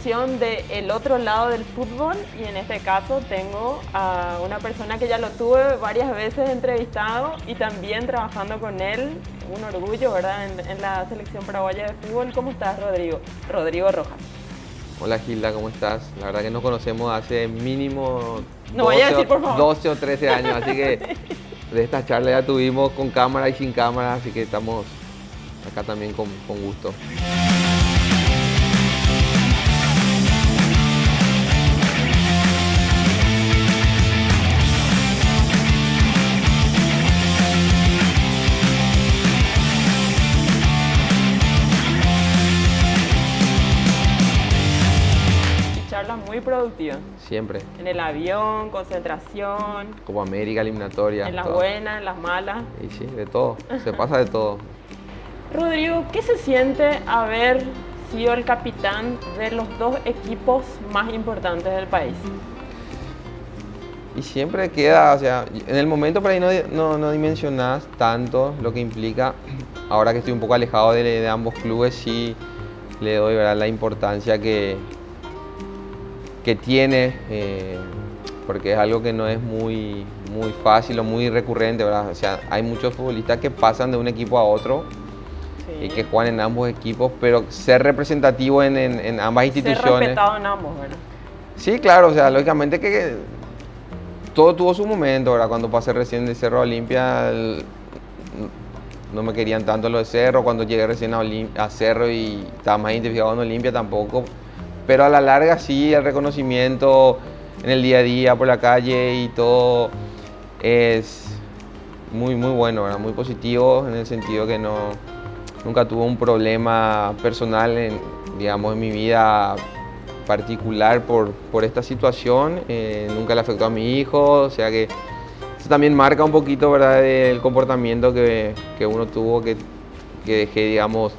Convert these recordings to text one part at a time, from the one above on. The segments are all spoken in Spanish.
sección de El Otro Lado del Fútbol y en este caso tengo a una persona que ya lo tuve varias veces entrevistado y también trabajando con él, un orgullo, ¿verdad? En la selección paraguaya de fútbol. ¿Cómo estás, Rodrigo? Rodrigo Rojas. Hola Gilda, ¿cómo estás? La verdad que nos conocemos hace mínimo No vaya a decir, por favor. 12 o 13 años, así que de esta charla ya tuvimos con cámara y sin cámara, así que estamos acá también con gusto. Charlas muy productivas. Siempre. En el avión, concentración. Como América, eliminatoria. En las todo. buenas, en las malas. Y sí, de todo. Se pasa de todo. Rodrigo, ¿qué se siente haber sido el capitán de los dos equipos más importantes del país? Y siempre queda, o sea, en el momento por ahí no dimensionás tanto lo que implica. Ahora que estoy un poco alejado de ambos clubes, sí le doy, ¿verdad?, la importancia que tiene, porque es algo que no es muy fácil o muy recurrente, ¿verdad? O sea, hay muchos futbolistas que pasan de un equipo a otro. Sí. Y que juegan en ambos equipos, pero ser representativo en ambas instituciones. Ser respetado en ambos, ¿verdad? Sí, claro, o sea, lógicamente que todo tuvo su momento, ¿verdad? Cuando pasé recién de Cerro a Olimpia, no me querían tanto lo de Cerro. Cuando llegué recién a Cerro y estaba más identificado en Olimpia, tampoco. Pero a la larga sí, el reconocimiento en el día a día, por la calle y todo es muy bueno, ¿verdad? Muy positivo en el sentido que nunca tuve un problema personal en mi vida particular por esta situación. Nunca le afectó a mi hijo, o sea que eso también marca un poquito, ¿verdad?, el comportamiento que uno tuvo, que dejé, digamos,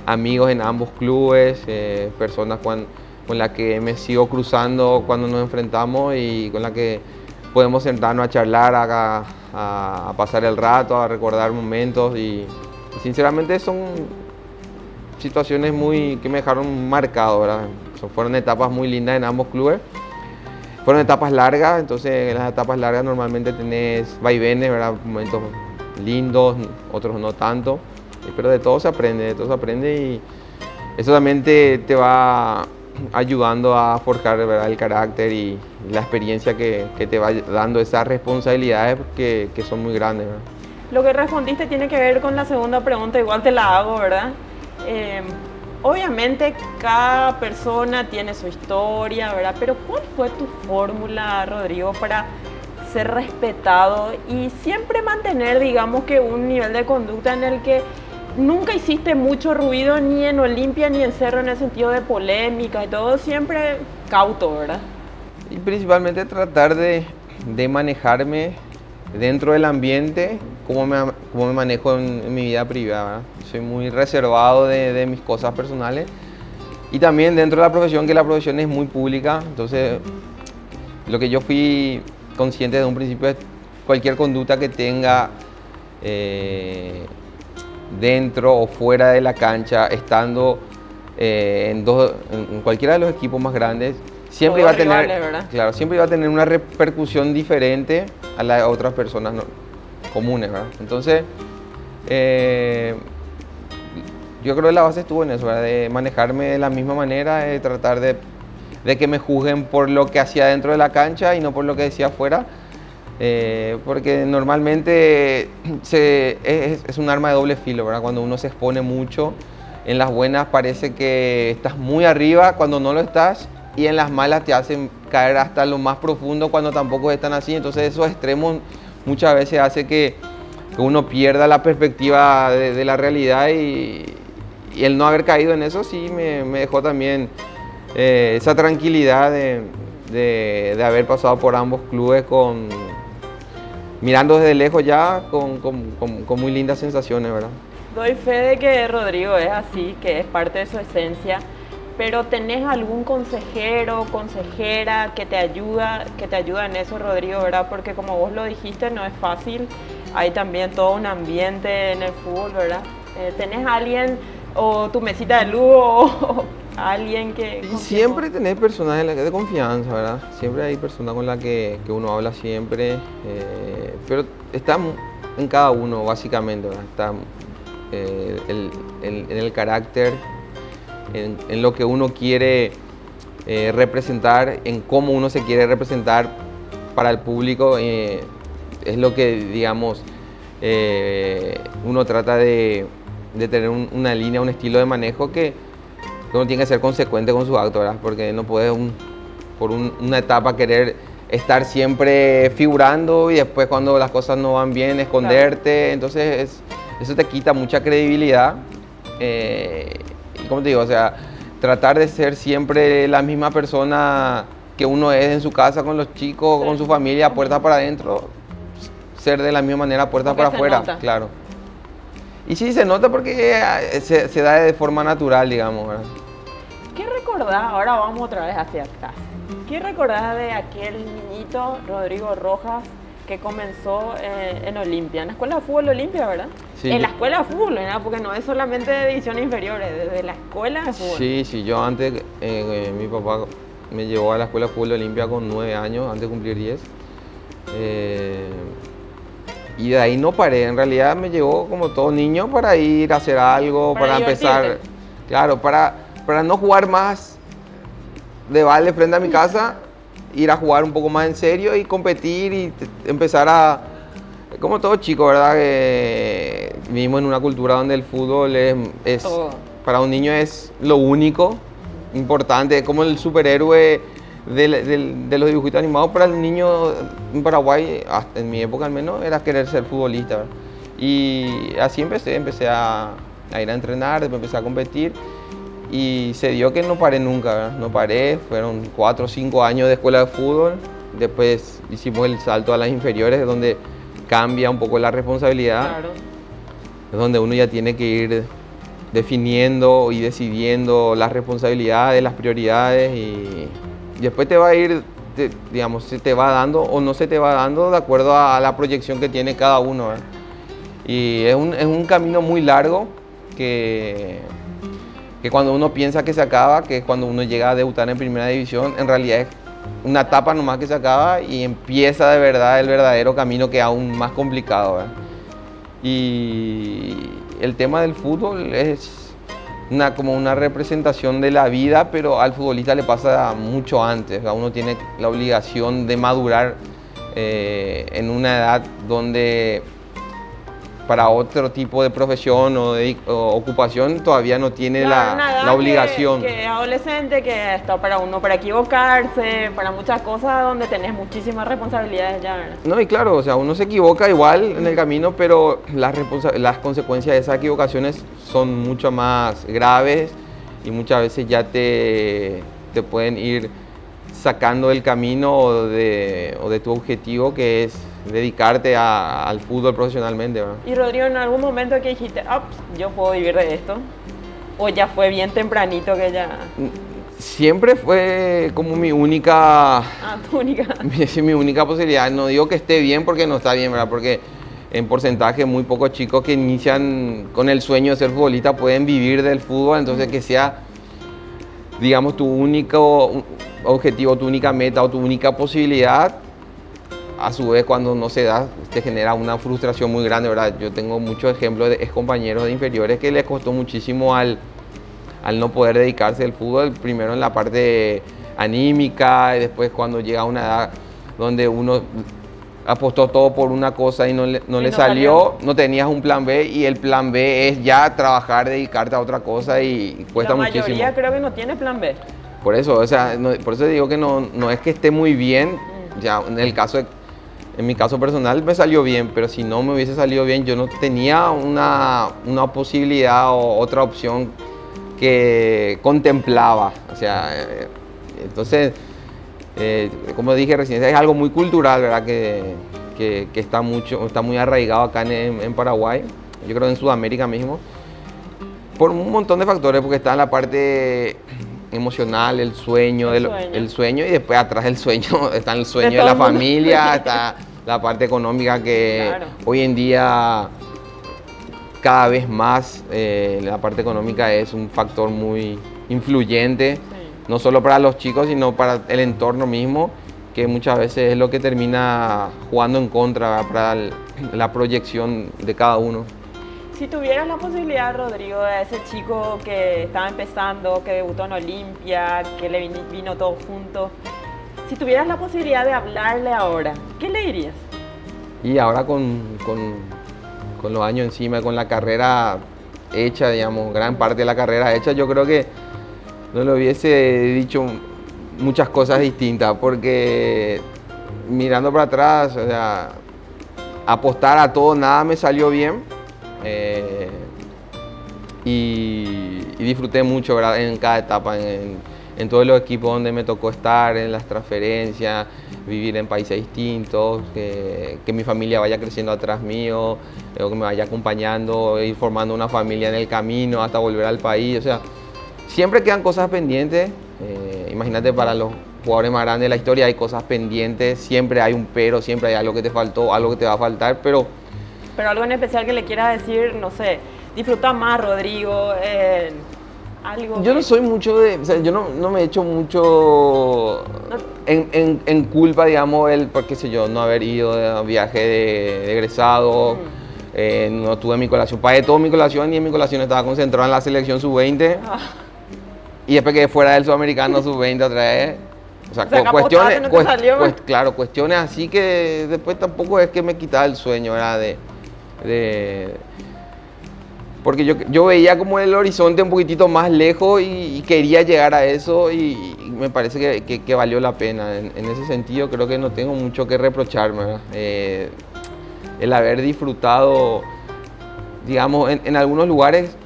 amigos en ambos clubes, personas con las que me sigo cruzando cuando nos enfrentamos y con las que podemos sentarnos a charlar, a pasar el rato, a recordar momentos y sinceramente son situaciones que me dejaron marcado, ¿verdad? Fueron etapas muy lindas en ambos clubes. Fueron etapas largas, entonces en las etapas largas normalmente tenés vaivenes, ¿verdad? Momentos lindos, otros no tanto. Pero de todo se aprende y eso también te va ayudando a forjar, ¿verdad?, el carácter y la experiencia que te va dando esas responsabilidades que son muy grandes, ¿verdad? Lo que respondiste tiene que ver con la segunda pregunta, igual te la hago, ¿verdad? Obviamente cada persona tiene su historia, ¿verdad? Pero ¿cuál fue tu fórmula, Rodrigo, para ser respetado y siempre mantener, digamos, que un nivel de conducta en el que nunca hiciste mucho ruido ni en Olimpia ni en Cerro en el sentido de polémica y todo, siempre cauto, ¿verdad? Y principalmente tratar de manejarme dentro del ambiente como me manejo en mi vida privada, ¿verdad? Soy muy reservado de mis cosas personales y también dentro de la profesión, que la profesión es muy pública, entonces lo que yo fui consciente de un principio es cualquier conducta que tenga dentro o fuera de la cancha, estando en cualquiera de los equipos más grandes, siempre iba a tener, claro, siempre iba a tener una repercusión diferente a la de otras personas comunes, ¿verdad? Entonces, yo creo que la base estuvo en eso, ¿verdad? De manejarme de la misma manera, de tratar de que me juzguen por lo que hacía dentro de la cancha y no por lo que decía afuera, porque normalmente es un arma de doble filo, ¿verdad? Cuando uno se expone mucho, en las buenas parece que estás muy arriba cuando no lo estás, y en las malas te hacen caer hasta lo más profundo cuando tampoco están así. Entonces esos extremos muchas veces hace que uno pierda la perspectiva de la realidad y el no haber caído en eso sí me dejó también esa tranquilidad de haber pasado por ambos clubes mirando desde lejos ya con muy lindas sensaciones, ¿verdad? Doy fe de que Rodrigo es así, que es parte de su esencia. Pero ¿tenés algún consejero, consejera que te ayuda en eso, Rodrigo, verdad? Porque como vos lo dijiste, no es fácil. Hay también todo un ambiente en el fútbol, ¿verdad? ¿Tenés a alguien o tu mesita de luz o alguien que... Y siempre tenés personas de confianza, ¿verdad? Siempre hay personas con las que uno habla siempre, pero está en cada uno, básicamente, ¿verdad? Está en el carácter, en lo que uno quiere representar, en cómo uno se quiere representar para el público. Es lo que, digamos, uno trata de tener una línea, un estilo de manejo que uno tiene que ser consecuente con su acto, ¿verdad? Porque no puedes por una etapa querer estar siempre figurando y después cuando las cosas no van bien esconderte. Claro. Entonces eso te quita mucha credibilidad. Y como te digo, o sea, tratar de ser siempre la misma persona que uno es en su casa con los chicos, sí, con su familia, puertas para adentro, ser de la misma manera puertas para afuera, nota. Claro. Y sí se nota porque se da de forma natural, digamos, ¿verdad? ¿Qué recordás? Ahora vamos otra vez hacia atrás. ¿Qué recordás de aquel niñito, Rodrigo Rojas, que comenzó en Olimpia, en la escuela de fútbol Olimpia, ¿verdad? Sí. En la escuela de fútbol, ¿verdad? Porque no es solamente de divisiones inferiores, desde la escuela de fútbol. Sí, yo antes, mi papá me llevó a la escuela de fútbol Olimpia con 9 años, antes de cumplir 10. Y de ahí no paré, en realidad me llevó como todo niño para ir a hacer algo, para empezar, claro, para no jugar más de balde frente a mi casa, ir a jugar un poco más en serio y competir y empezar a, como todo chico, ¿verdad? Vivimos en una cultura donde el fútbol es para un niño es lo único importante, es como el superhéroe de los dibujitos animados. Para el niño en Paraguay, hasta en mi época al menos, era querer ser futbolista, ¿verdad? Y así empecé a ir a entrenar, después empecé a competir y se dio que no paré nunca, ¿verdad? No paré, fueron 4 o 5 años de escuela de fútbol, después hicimos el salto a las inferiores, donde cambia un poco la responsabilidad, claro. Es donde uno ya tiene que ir definiendo y decidiendo las responsabilidades, las prioridades y después te va a ir, digamos, se te va dando o no se te va dando de acuerdo a la proyección que tiene cada uno, ¿verdad? Y es un camino muy largo que cuando uno piensa que se acaba, que es cuando uno llega a debutar en primera división, en realidad es una etapa nomás que se acaba y empieza de verdad el verdadero camino, que es aún más complicado, ¿verdad? Y el tema del fútbol es como una representación de la vida, pero al futbolista le pasa mucho antes. O sea, uno tiene la obligación de madurar en una edad donde para otro tipo de profesión o ocupación todavía no tiene la obligación. Que es adolescente, que está para uno para equivocarse, para muchas cosas donde tenés muchísimas responsabilidades ya, ¿verdad? No, y claro, o sea, uno se equivoca igual en el camino, pero las consecuencias de esas equivocaciones son mucho más graves y muchas veces ya te pueden ir sacando del camino o de tu objetivo, que es dedicarte al fútbol profesionalmente, ¿verdad? Y Rodrigo, ¿en algún momento que dijiste, yo puedo vivir de esto? ¿O ya fue bien tempranito que ya...? Siempre fue como mi única... tu única. Mi única posibilidad. No digo que esté bien porque no está bien, ¿verdad? Porque en porcentaje muy pocos chicos que inician con el sueño de ser futbolista pueden vivir del fútbol, entonces que sea, digamos, tu único objetivo, tu única meta o tu única posibilidad. A su vez, cuando no se da, te genera una frustración muy grande, ¿verdad? Yo tengo muchos ejemplos de excompañeros de inferiores que les costó muchísimo al no poder dedicarse al fútbol, primero en la parte anímica, y después cuando llega a una edad donde uno apostó todo por una cosa y no le salió, no tenías un plan B, y el plan B es ya trabajar, dedicarte a otra cosa y cuesta muchísimo. La mayoría creo que no tiene plan B. Por eso, o sea, por eso digo que no es que esté muy bien, ya en mi caso personal me salió bien, pero si no me hubiese salido bien, yo no tenía una posibilidad o otra opción que contemplaba. O sea, entonces, como dije recién, es algo muy cultural, ¿verdad? Que está muy arraigado acá en Paraguay, yo creo en Sudamérica mismo, por un montón de factores, porque está en la parte emocional, el sueño, el sueño, y después atrás del sueño está el sueño de la familia, está la parte económica que claro. Hoy en día cada vez más la parte económica es un factor muy influyente, Sí. no solo para los chicos, sino para el entorno mismo, que muchas veces es lo que termina jugando en contra para la proyección de cada uno. Si tuvieras la posibilidad, Rodrigo, de ese chico que estaba empezando, que debutó en Olimpia, que le vino todo junto, si tuvieras la posibilidad de hablarle ahora, ¿qué le dirías? Y ahora con los años encima, con la carrera hecha, digamos, gran parte de la carrera hecha, yo creo que no le hubiese dicho muchas cosas distintas, porque mirando para atrás, o sea, apostar a todo, nada me salió bien. Y disfruté mucho, ¿verdad? En cada etapa, en todos los equipos donde me tocó estar, en las transferencias, vivir en países distintos, que mi familia vaya creciendo atrás mío, o que me vaya acompañando, ir formando una familia en el camino hasta volver al país. O sea, siempre quedan cosas pendientes. Imagínate, para los jugadores más grandes de la historia hay cosas pendientes, siempre hay un pero, siempre hay algo que te faltó, algo que te va a faltar, pero algo en especial que le quiera decir, no sé, disfruta más, Rodrigo, algo. Yo no soy mucho de, o sea, yo no me echo mucho en culpa, digamos, qué sé yo, no haber ido de viaje de egresado, no tuve mi colación, pagué toda mi colación y en mi colación estaba concentrado en la selección sub-20 y después que fuera del sudamericano sub-20 otra vez. O sea, cuestiones, claro, cuestiones así que después tampoco es que me quitaba el sueño, era porque yo veía como el horizonte un poquitito más lejos y quería llegar a eso y me parece que valió la pena. En ese sentido creo que no tengo mucho que reprocharme, ¿verdad? El haber disfrutado, digamos, en algunos lugares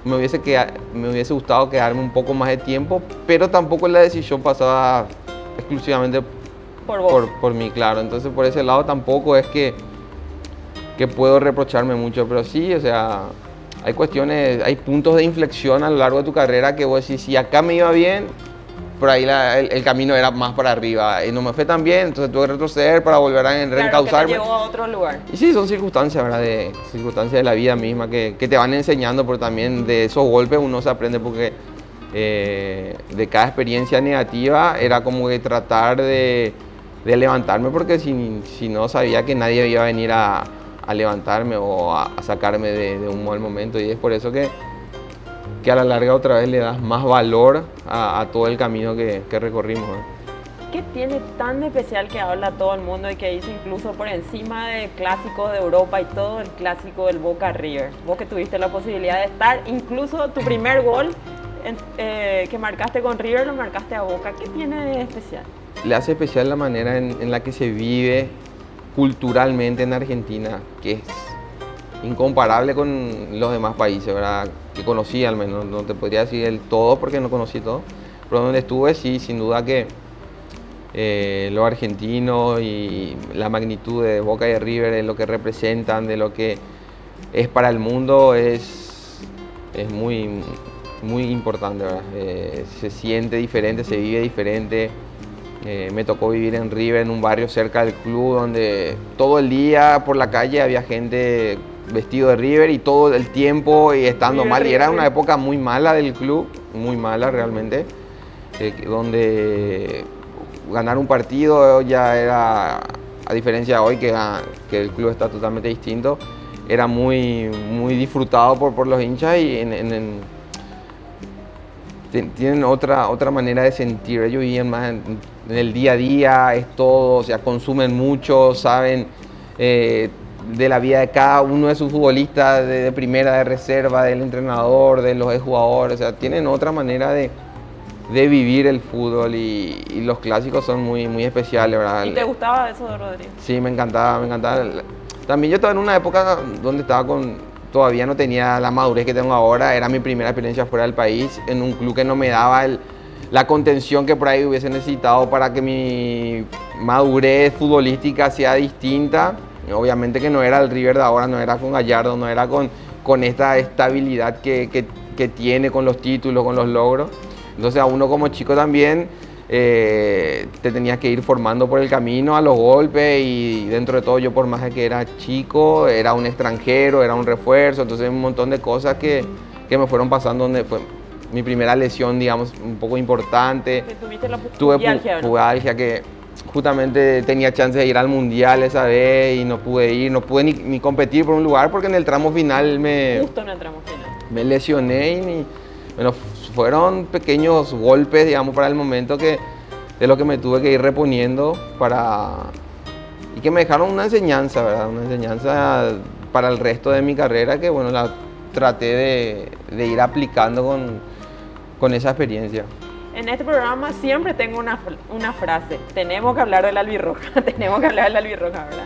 me hubiese gustado quedarme un poco más de tiempo, pero tampoco la decisión pasaba exclusivamente por mí, claro. Entonces por ese lado tampoco es que puedo reprocharme mucho, pero sí, o sea, hay cuestiones, hay puntos de inflexión a lo largo de tu carrera que vos decís, si acá me iba bien, por ahí el camino era más para arriba y no me fue tan bien, entonces tuve que retroceder para volver a reencauzarme. Que te llevó a otro lugar. Y sí, son circunstancias, ¿verdad? Circunstancias de la vida misma que te van enseñando, pero también de esos golpes uno se aprende, porque de cada experiencia negativa era como que tratar de levantarme, porque si no sabía que nadie iba a venir a levantarme o a sacarme de un mal momento, y es por eso que a la larga otra vez le das más valor a todo el camino que recorrimos, ¿eh? ¿Qué tiene tan especial que habla todo el mundo y que dice incluso por encima del clásico de Europa y todo, el clásico del Boca River? Vos que tuviste la posibilidad de estar, incluso tu primer gol que marcaste con River lo marcaste a Boca. ¿Qué tiene de especial? Le hace especial la manera en la que se vive culturalmente en Argentina, que es incomparable con los demás países, ¿verdad? Que conocí, al menos, no te podría decir el todo porque no conocí todo, pero donde estuve sí, sin duda que los argentinos y la magnitud de Boca y de River, de lo que representan, de lo que es para el mundo, es muy, muy importante, ¿verdad? Se siente diferente, se vive diferente. Me tocó vivir en River, en un barrio cerca del club, donde todo el día por la calle había gente vestido de River y todo el tiempo y estando mal. Y era una época muy mala del club, muy mala realmente, donde ganar un partido ya era, a diferencia de hoy que el club está totalmente distinto, era muy, muy disfrutado por los hinchas y tienen otra manera de sentir. Ellos viven más en el día a día, es todo, o sea, consumen mucho, saben de la vida de cada uno de sus futbolistas, de primera, de reserva, del entrenador, de los jugadores, o sea, tienen otra manera de vivir el fútbol y los clásicos son muy, muy especiales, ¿verdad? ¿Y te gustaba eso de Rodrigo? Sí, me encantaba. También yo estaba en una época donde todavía no tenía la madurez que tengo ahora, era mi primera experiencia fuera del país, en un club que no me daba la contención que por ahí hubiese necesitado para que mi madurez futbolística sea distinta. Obviamente que no era el River de ahora, no era con Gallardo, no era con esta estabilidad que tiene con los títulos, con los logros. Entonces a uno como chico también te tenías que ir formando por el camino a los golpes, y dentro de todo yo, por más de que era chico, era un extranjero, era un refuerzo, entonces un montón de cosas que me fueron pasando donde mi primera lesión, digamos, un poco importante. Que tuviste la Tuve pubalgia, ¿no? pubalgia que justamente tenía chance de ir al mundial esa vez y no pude ir, no pude ni competir por un lugar porque en el tramo final Justo en el tramo final. me lesioné y bueno, fueron pequeños golpes, digamos, para el momento que de lo que me tuve que ir reponiendo y que me dejaron una enseñanza, ¿verdad? Una enseñanza para el resto de mi carrera que, bueno, la traté de ir aplicando con esa experiencia. En este programa siempre tengo una frase, tenemos que hablar del albirroja, tenemos que hablar del albirroja, ¿verdad?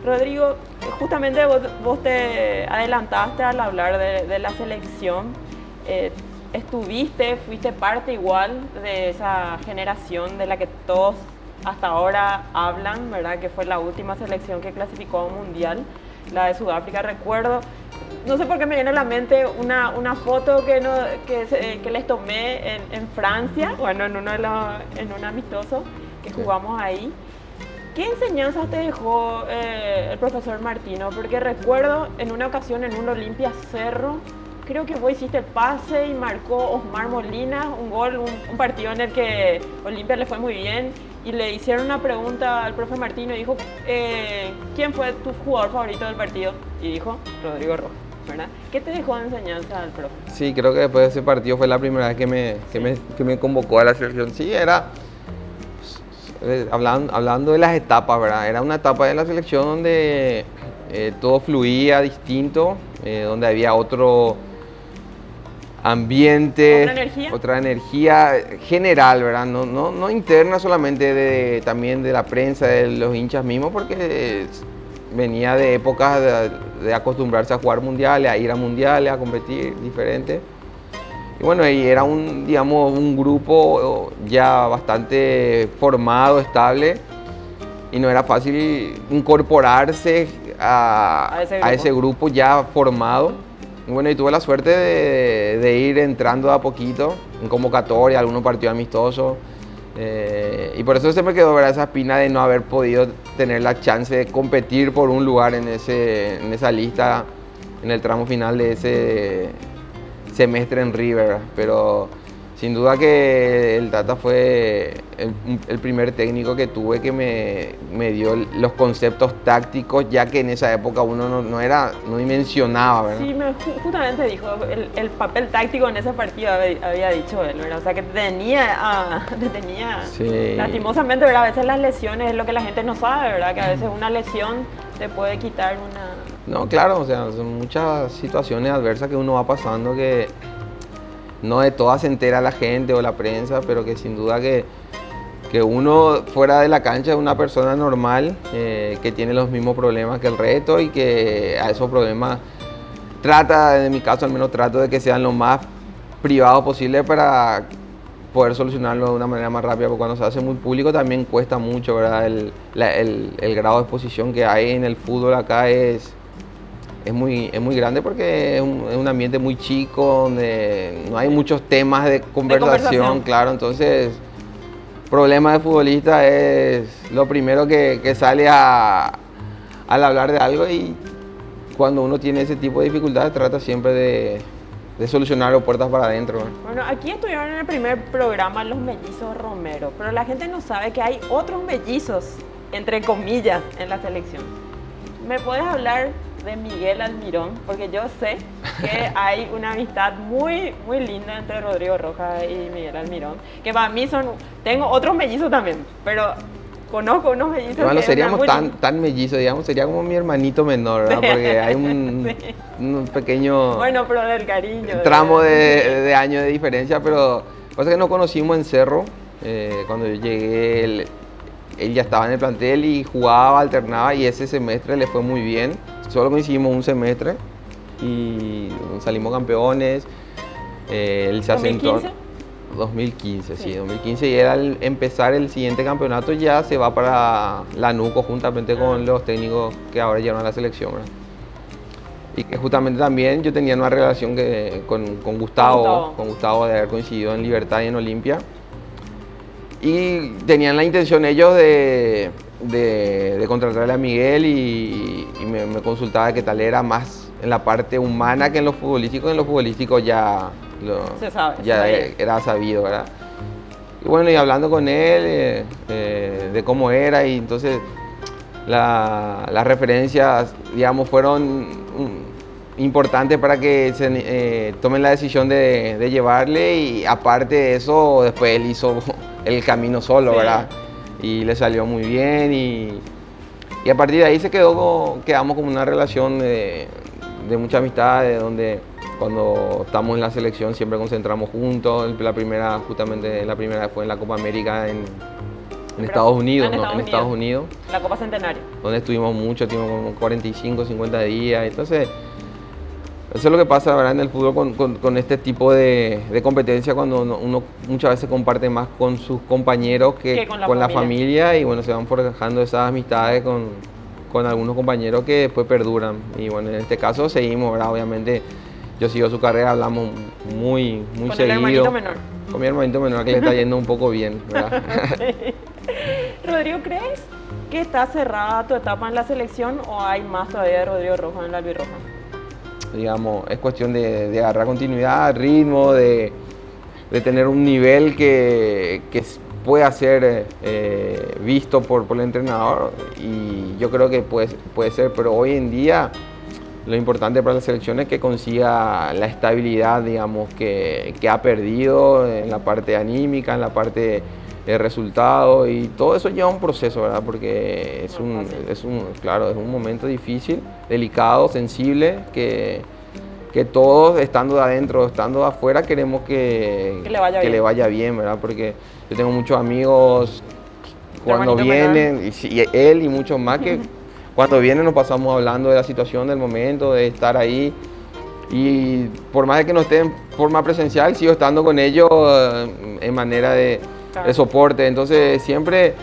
Rodrigo, justamente vos te adelantaste al hablar de la selección, fuiste parte igual de esa generación de la que todos hasta ahora hablan, ¿verdad? Que fue la última selección que clasificó a un mundial, la de Sudáfrica. Recuerdo, no sé por qué me viene a la mente una foto que les tomé en Francia, bueno, en un amistoso que jugamos ahí. ¿Qué enseñanzas te dejó el profesor Martino? Porque recuerdo en una ocasión en un Olimpia Cerro, creo que vos hiciste el pase y marcó Osmar Molina un gol, un partido en el que Olimpia le fue muy bien y le hicieron una pregunta al profe Martino y dijo, ¿quién fue tu jugador favorito del partido? Y dijo, Rodrigo Rojas, ¿verdad? ¿Qué te dejó de enseñanza al profe? Sí, creo que después de ese partido fue la primera vez que me convocó a la selección. Sí, era hablando de las etapas, ¿verdad? Era una etapa de la selección donde todo fluía distinto, donde había otro ambiente, otra energía general, ¿verdad? No interna solamente también de la prensa, de los hinchas mismos, porque venía de épocas de acostumbrarse a jugar mundiales, a ir a mundiales, a competir diferente. Y bueno, y era un grupo ya bastante formado, estable, y no era fácil incorporarse a ese grupo ya formado. Y bueno, y tuve la suerte de ir entrando a poquito en convocatoria, algunos partidos amistosos. Y por eso se me quedó, ¿verdad?, esa espina de no haber podido tener la chance de competir por un lugar en esa lista, en el tramo final de ese semestre en River. Pero sin duda que el Tata fue el primer técnico que tuve que me dio los conceptos tácticos, ya que en esa época uno no dimensionaba, ¿verdad? Sí, justamente dijo, el papel táctico en ese partido había dicho él, ¿verdad? O sea, que te tenía sí. Lastimosamente, ¿verdad? A veces las lesiones es lo que la gente no sabe, ¿verdad? Que a veces una lesión te puede quitar una... No, claro, o sea, son muchas situaciones adversas que uno va pasando que no de todas se entera la gente o la prensa, pero que sin duda que uno fuera de la cancha es una persona normal, que tiene los mismos problemas que el resto y que a esos problemas en mi caso al menos trato de que sean lo más privados posible para poder solucionarlo de una manera más rápida, porque cuando se hace muy público también cuesta mucho, ¿verdad? El grado de exposición que hay en el fútbol acá es muy grande porque es un ambiente muy chico, donde no hay muchos temas de conversación, claro. Entonces, problema de futbolista es lo primero que sale al hablar de algo, y cuando uno tiene ese tipo de dificultades trata siempre de solucionarlo puertas para adentro, ¿no? Bueno, aquí estuvieron en el primer programa los mellizos Romero, pero la gente no sabe que hay otros mellizos, entre comillas, en la selección. ¿Me puedes hablar de Miguel Almirón? Porque yo sé que hay una amistad muy, muy linda entre Rodrigo Rojas y Miguel Almirón, que para mí tengo otros mellizos también, pero conozco unos mellizos. Bueno, seríamos tan mellizos, digamos, sería como mi hermanito menor, ¿verdad? Porque hay un pequeño... Bueno, pero del cariño. Tramo de años de diferencia, pero pasa que nos conocimos en Cerro. Cuando yo llegué, él ya estaba en el plantel y jugaba, alternaba, y ese semestre le fue muy bien. Solo coincidimos un semestre y salimos campeones. Él se asentó. 2015, sí, 2015, y él al empezar el siguiente campeonato ya se va para Lanuco juntamente con los técnicos que ahora llevan a la selección, ¿verdad? Y que justamente también yo tenía una relación con Gustavo de haber coincidido en Libertad y en Olimpia, y tenían la intención ellos de contratarle a Miguel, y me consultaba qué tal era más en la parte humana que en lo futbolístico ya, Se sabe, ya se sabe. era sabido, ¿verdad? Y bueno, y hablando con él de cómo era, y entonces las referencias, digamos, fueron importantes para que se tomen la decisión de llevarle, y aparte de eso, después él hizo el camino solo, Sí. ¿verdad? Y le salió muy bien, y a partir de ahí quedamos como una relación de mucha amistad, de donde cuando estamos en la selección siempre concentramos juntos. Justamente la primera vez fue en la Copa América en Estados Unidos, ¿no? En Estados Unidos, La Copa Centenario. donde estuvimos mucho, tuvimos como 45, 50 días. Entonces, eso es lo que pasa, ¿verdad?, en el fútbol con este tipo de competencia, cuando uno muchas veces comparte más con sus compañeros que con la familia, y bueno, se van forjando esas amistades con algunos compañeros que después perduran. Y bueno, en este caso seguimos, ¿verdad? Obviamente yo sigo su carrera, hablamos muy Con seguido. el hermanito menor. Con mi hermanito menor, que le está yendo un poco bien, ¿verdad? Sí. Rodrigo, ¿crees que está cerrada tu etapa en la selección o hay más todavía de Rodrigo Rojas en la albirroja? Digamos, es cuestión de agarrar continuidad, ritmo, de tener un nivel que pueda ser visto por el entrenador, y yo creo que puede ser, pero hoy en día lo importante para la selección es que consiga la estabilidad, digamos, que ha perdido en la parte anímica, en la parte de resultados, y todo eso lleva un proceso, ¿verdad? Porque es un momento difícil, delicado, sensible, que todos, estando de adentro, estando de afuera, queremos que le vaya bien, ¿verdad? Porque yo tengo muchos amigos cuando vienen, y él y muchos más, que cuando vienen nos pasamos hablando de la situación del momento, de estar ahí, y por más de que no esté en forma presencial, sigo estando con ellos en manera de soporte. Entonces siempre...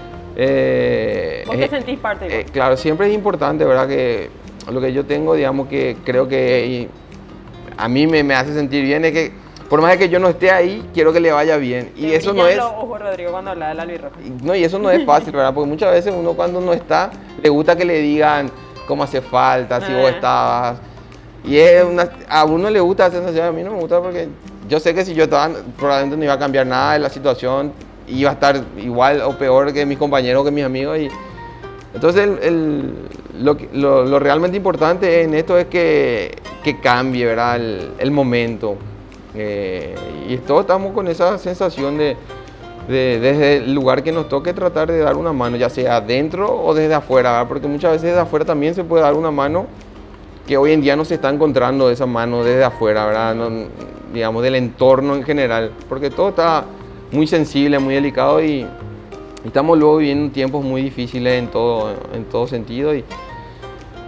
¿Vos te sentís parte? Claro, siempre es importante, ¿verdad? Que lo que yo tengo, digamos, que creo que a mí me hace sentir bien, es que por más de que yo no esté ahí, quiero que le vaya bien. Y eso no es... Ojo, Rodrigo, cuando habla de la albirroja. No, y eso no es fácil, ¿verdad? Porque muchas veces uno, cuando no está, le gusta que le digan cómo hace falta, si vos estabas. Y a uno le gusta esa sensación, a mí no me gusta, porque yo sé que si yo estaba, probablemente no iba a cambiar nada de la situación, iba a estar igual o peor que mis compañeros, que mis amigos. Y entonces lo realmente importante en esto es que cambie, ¿verdad?, el momento. Y todos estamos con esa sensación de desde el lugar que nos toque, tratar de dar una mano, ya sea adentro o desde afuera, ¿verdad? Porque muchas veces desde afuera también se puede dar una mano, que hoy en día no se está encontrando esa mano desde afuera, ¿verdad? No, digamos, del entorno en general, porque todo está muy sensible, muy delicado, y estamos luego viviendo tiempos muy difíciles en todo sentido,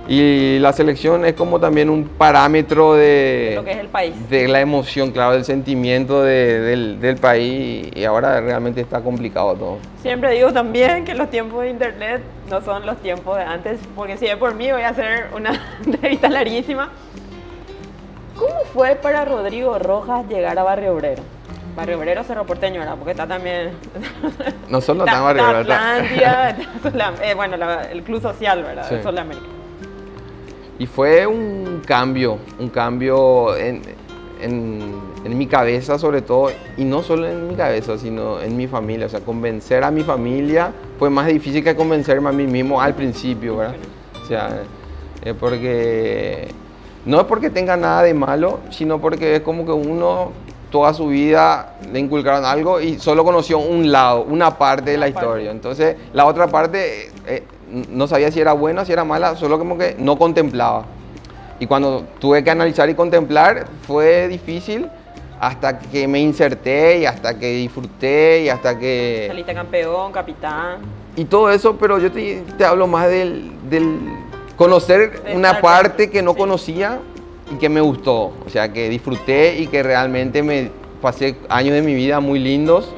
y la selección es como también un parámetro de lo que es el país, de la emoción, claro, del sentimiento del país, y ahora realmente está complicado todo. Siempre digo también que los tiempos de internet no son los tiempos de antes, porque si es por mí voy a hacer una entrevista larguísima. ¿Cómo fue para Rodrigo Rojas llegar a Barrio Obrero? Barrio Obrero, Cerro Porteño, ¿verdad? Porque está también... No solo está en Barrio Obrero, Atlántida, bueno, el Club Social, ¿verdad? Sí. El Sol de América. Y fue un cambio en mi cabeza, sobre todo, y no solo en mi cabeza, sino en mi familia. O sea, convencer a mi familia fue más difícil que convencerme a mí mismo al principio, ¿verdad? O sea, no es porque tenga nada de malo, sino porque es como que uno toda su vida le inculcaron algo y solo conoció un lado, una parte de la historia. Entonces, la otra parte no sabía si era buena, si era mala, solo como que no contemplaba. Y cuando tuve que analizar y contemplar, fue difícil, hasta que me inserté y hasta que disfruté y hasta que... Saliste campeón, capitán. Y todo eso, pero yo te hablo más del conocer una parte que no conocía y que me gustó. O sea, que disfruté y que realmente me pasé años de mi vida muy lindos,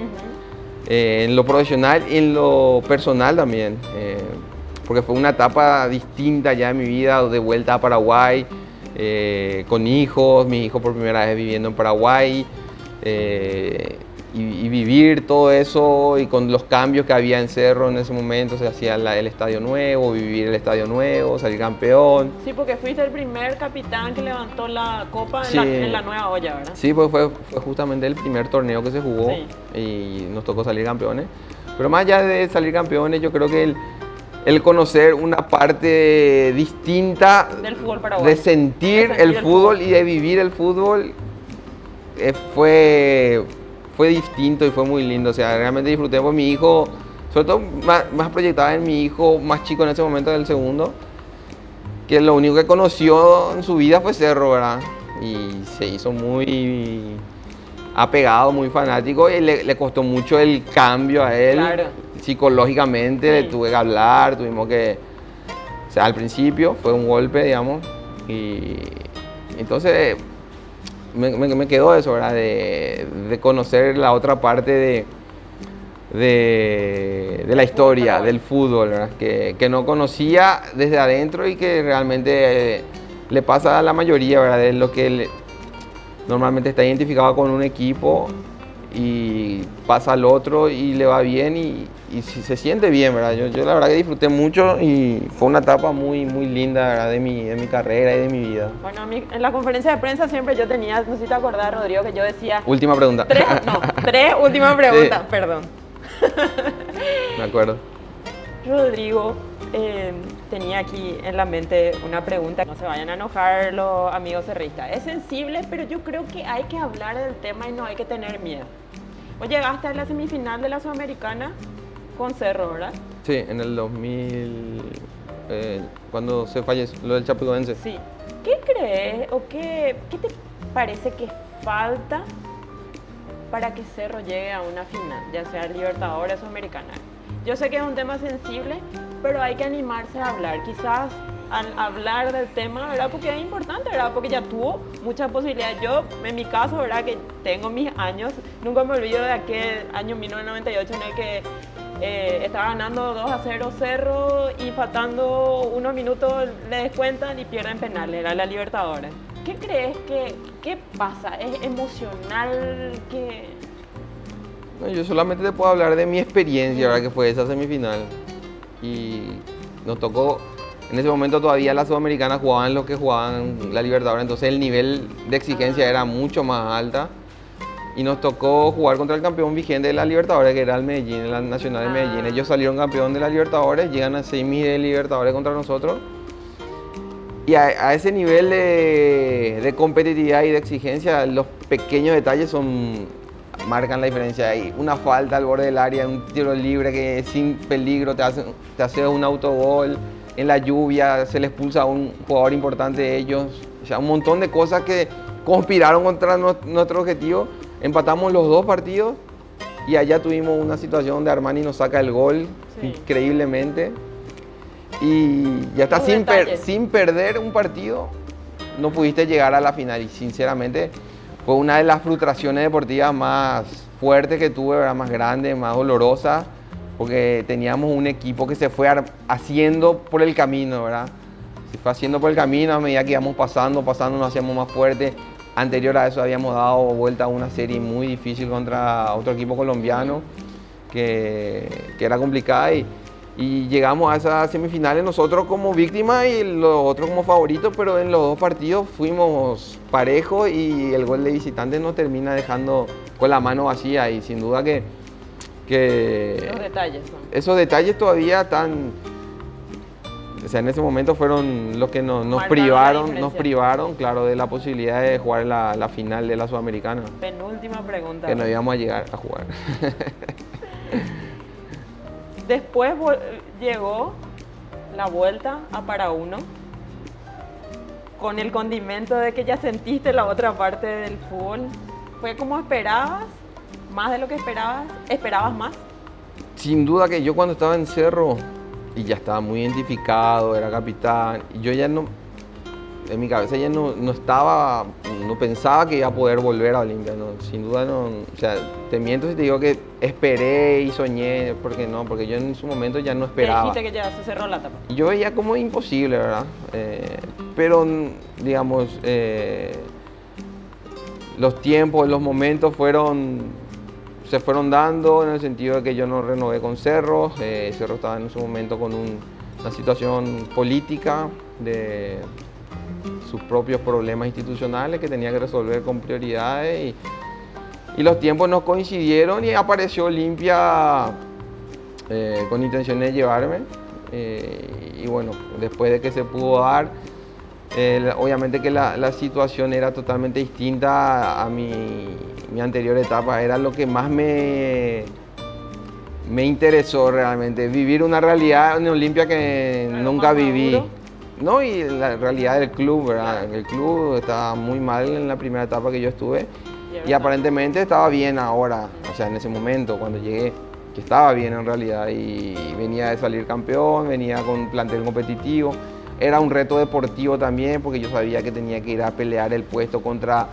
en lo profesional y en lo personal también. Porque fue una etapa distinta ya en mi vida, de vuelta a Paraguay, con hijos, mi hijo por primera vez viviendo en Paraguay, y vivir todo eso y con los cambios que había en Cerro en ese momento, se hacía el estadio nuevo, vivir el estadio nuevo, salir campeón. Sí, porque fuiste el primer capitán que levantó la copa Sí. en la nueva olla, ¿verdad? Sí, pues fue justamente el primer torneo que se jugó Sí. y nos tocó salir campeones. Pero más allá de salir campeones, yo creo que el conocer una parte distinta Del fútbol paraguayo. de sentir el fútbol y de vivir el fútbol fue distinto y fue muy lindo. O sea, realmente disfruté por mi hijo, sobre todo más proyectada en mi hijo más chico en ese momento, del segundo, que lo único que conoció en su vida fue Cerro, ¿verdad? Y se hizo muy apegado, muy fanático y le costó mucho el cambio a él. Claro. Psicológicamente, Sí. le tuve que hablar, tuvimos que... O sea, al principio fue un golpe, digamos, y entonces me quedó eso, ¿verdad? De conocer la otra parte de la historia, del fútbol, ¿verdad? Que no conocía desde adentro y que realmente le pasa a la mayoría, ¿verdad? De lo que normalmente está identificado con un equipo y pasa al otro y le va bien y se siente bien, ¿verdad? Yo la verdad que disfruté mucho y fue una etapa muy, muy linda, ¿verdad? De mi carrera y de mi vida. Bueno, en la conferencia de prensa siempre yo tenía, no sé si te acordás, Rodrigo, que yo decía... Última pregunta. Tres últimas preguntas, Sí. perdón. Me acuerdo. Rodrigo, tenía aquí en la mente una pregunta. No se vayan a enojar los amigos cerristas. Es sensible, pero yo creo que hay que hablar del tema y no hay que tener miedo. Vos llegaste a la semifinal de la Sudamericana con Cerro, ¿verdad? Sí, en el 2000, cuando se falleció lo del Chapecoense. Sí. ¿Qué crees o qué te parece que falta para que Cerro llegue a una final, ya sea Libertadores o Sudamericana? Yo sé que es un tema sensible, pero hay que animarse a hablar. Quizás al hablar del tema, ¿verdad? Porque es importante, ¿verdad? Porque ya tuvo muchas posibilidades. Yo, en mi caso, ¿verdad? Que tengo mis años, nunca me olvido de aquel año 1998 en el que estaba ganando 2-0 Cerro y faltando unos minutos le descuentan y pierden penales, era la Libertadores. ¿Qué crees qué pasa? ¿Es emocional? No, yo solamente te puedo hablar de mi experiencia, ¿verdad? Que fue esa semifinal. Y nos tocó, en ese momento todavía las sudamericanas jugaban lo que jugaban la Libertadores, entonces el nivel de exigencia era mucho más alta. Y nos tocó jugar contra el campeón vigente de la Libertadores, que era el Medellín, la Nacional de Medellín. Ellos salieron campeón de la Libertadores, llegan a semis de Libertadores contra nosotros. Y a ese nivel de competitividad y de exigencia, los pequeños detalles marcan la diferencia. Hay una falta al borde del área, un tiro libre que sin peligro te hace un autogol. En la lluvia se le expulsa a un jugador importante de ellos. O sea, un montón de cosas que conspiraron contra nuestro objetivo. Empatamos los dos partidos y allá tuvimos una situación donde Armani nos saca el gol increíblemente. Y ya está, sin perder un partido, no pudiste llegar a la final. Y sinceramente fue una de las frustraciones deportivas más fuertes que tuve, ¿verdad? Más grande, más dolorosa, porque teníamos un equipo que se fue haciendo por el camino, ¿verdad? Se fue haciendo por el camino a medida que íbamos pasando, nos hacíamos más fuertes. Anterior a eso habíamos dado vuelta a una serie muy difícil contra otro equipo colombiano que era complicada y llegamos a esas semifinales nosotros como víctimas y los otros como favoritos, pero en los dos partidos fuimos parejos y el gol de visitante nos termina dejando con la mano vacía y sin duda que Los detalles son. esos detalles todavía están, o sea, en ese momento fueron los que nos privaron, claro, de la posibilidad de jugar la final de la Sudamericana. Penúltima pregunta. Que no íbamos a llegar a jugar. Después llegó la vuelta a para uno con el condimento de que ya sentiste la otra parte del fútbol. ¿Fue como esperabas? ¿Más de lo que esperabas? ¿Esperabas más? Sin duda que yo cuando estaba en Cerro y ya estaba muy identificado, era capitán, y yo ya no, en mi cabeza ya no pensaba que iba a poder volver a Olimpia, no, sin duda no, o sea, te miento si te digo que esperé y soñé, porque yo en su momento ya no esperaba. Te dijiste que ya se cerró la etapa. Y yo veía como imposible, ¿verdad? Pero, digamos, los tiempos, los momentos se fueron dando en el sentido de que yo no renové con Cerro. Cerro estaba en su momento con una situación política de sus propios problemas institucionales que tenía que resolver con prioridades y los tiempos no coincidieron y apareció Olimpia con intenciones de llevarme. Y bueno, después de que se pudo dar, obviamente que la situación era totalmente distinta a mi anterior etapa, era lo que más me interesó realmente, vivir una realidad en Olimpia que nunca viví. No, y la realidad del club, ¿verdad? El club estaba muy mal en la primera etapa que yo estuve y aparentemente estaba bien ahora, o sea, en ese momento cuando llegué, que estaba bien en realidad y venía de salir campeón, venía con un plantel competitivo. Era un reto deportivo también porque yo sabía que tenía que ir a pelear el puesto contra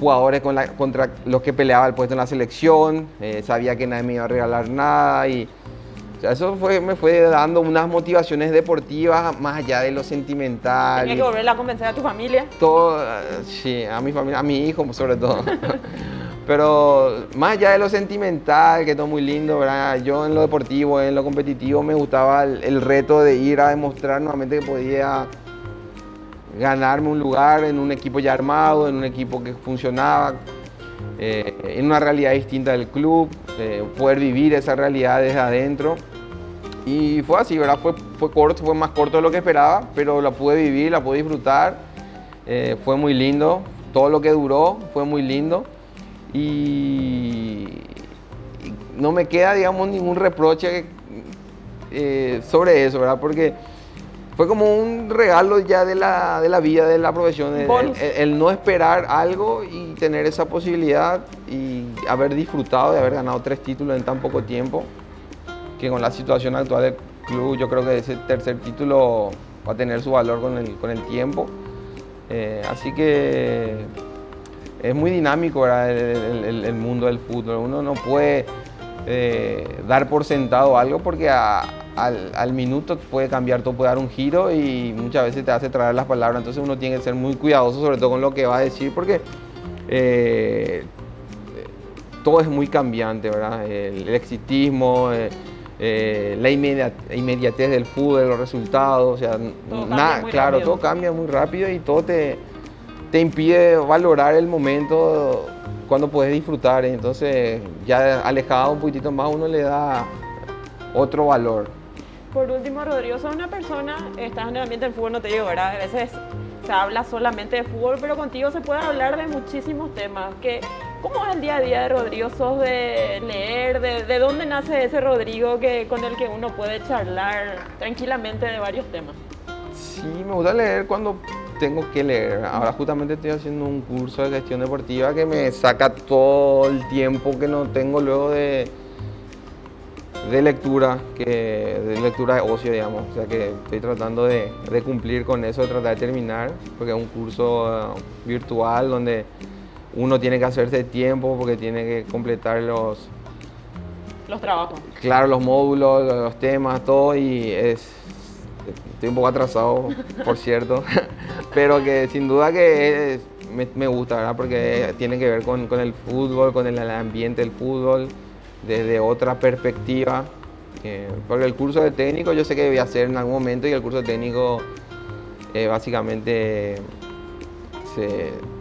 jugadores contra los que peleaba el puesto en la selección. Sabía que nadie me iba a regalar nada y o sea, eso me fue dando unas motivaciones deportivas más allá de lo sentimental. ¿Tenía que volver a convencer a tu familia? Todo, sí, a mi familia, a mi hijo sobre todo. Pero más allá de lo sentimental, que todo muy lindo, ¿verdad? Yo en lo deportivo, en lo competitivo, me gustaba el reto de ir a demostrar nuevamente que podía ganarme un lugar en un equipo ya armado, en un equipo que funcionaba, en una realidad distinta del club, poder vivir esa realidad desde adentro. Y fue así, ¿verdad? Fue más corto de lo que esperaba, pero la pude vivir, la pude disfrutar. Fue muy lindo, todo lo que duró fue muy lindo. Y no me queda, digamos, ningún reproche sobre eso, ¿verdad? Porque fue como un regalo ya de la vida, de la profesión, el no esperar algo y tener esa posibilidad y haber disfrutado de haber ganado 3 títulos en tan poco tiempo, que con la situación actual del club yo creo que ese tercer título va a tener su valor con el tiempo. Así que es muy dinámico, ¿verdad? El mundo del fútbol. Uno no puede dar por sentado algo porque al minuto puede cambiar, todo puede dar un giro y muchas veces te hace traer las palabras. Entonces uno tiene que ser muy cuidadoso, sobre todo con lo que va a decir, porque todo es muy cambiante, ¿verdad? El exitismo, la inmediatez del fútbol, los resultados, o sea, claro, todo cambia muy rápido y todo te impide valorar el momento cuando puedes disfrutar. Entonces, ya alejado un poquitito más, uno le da otro valor. Por último, Rodrigo, sos una persona, estás en el ambiente del fútbol, no te digo, ¿verdad? A veces se habla solamente de fútbol, pero contigo se puede hablar de muchísimos temas. ¿Cómo es el día a día de Rodrigo? ¿Sos de leer? ¿De dónde nace ese Rodrigo con el que uno puede charlar tranquilamente de varios temas? Sí, me gusta leer cuando tengo que leer. Ahora justamente estoy haciendo un curso de gestión deportiva que me saca todo el tiempo que no tengo luego de lectura, de lectura de ocio, digamos. O sea que estoy tratando de cumplir con eso, de tratar de terminar, porque es un curso virtual donde uno tiene que hacerse tiempo porque tiene que completar los trabajos. Claro, los módulos, los temas, todo, y estoy un poco atrasado, por cierto, pero que sin duda que me gusta, ¿verdad? Porque tiene que ver con el fútbol, con el ambiente del fútbol, desde otra perspectiva. Porque el curso de técnico yo sé que voy a hacer en algún momento, y el curso de técnico básicamente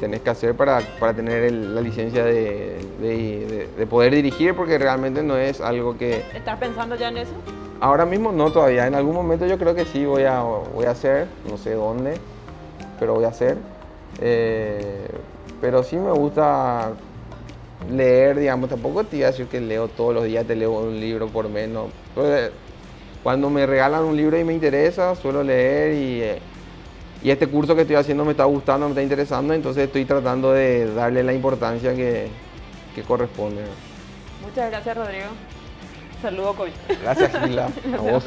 tenés que hacer para tener la licencia de poder dirigir, porque realmente no es algo que... ¿Estás pensando ya en eso? Ahora mismo no, todavía. En algún momento yo creo que sí voy a hacer, no sé dónde, pero voy a hacer. Pero sí me gusta leer, digamos. Tampoco te iba a decir que leo todos los días, te leo un libro por menos. Entonces, cuando me regalan un libro y me interesa, suelo leer y este curso que estoy haciendo me está gustando, me está interesando, entonces estoy tratando de darle la importancia que corresponde. Muchas gracias, Rodrigo. Saludo, COVID. Gracias, Gila. A vos.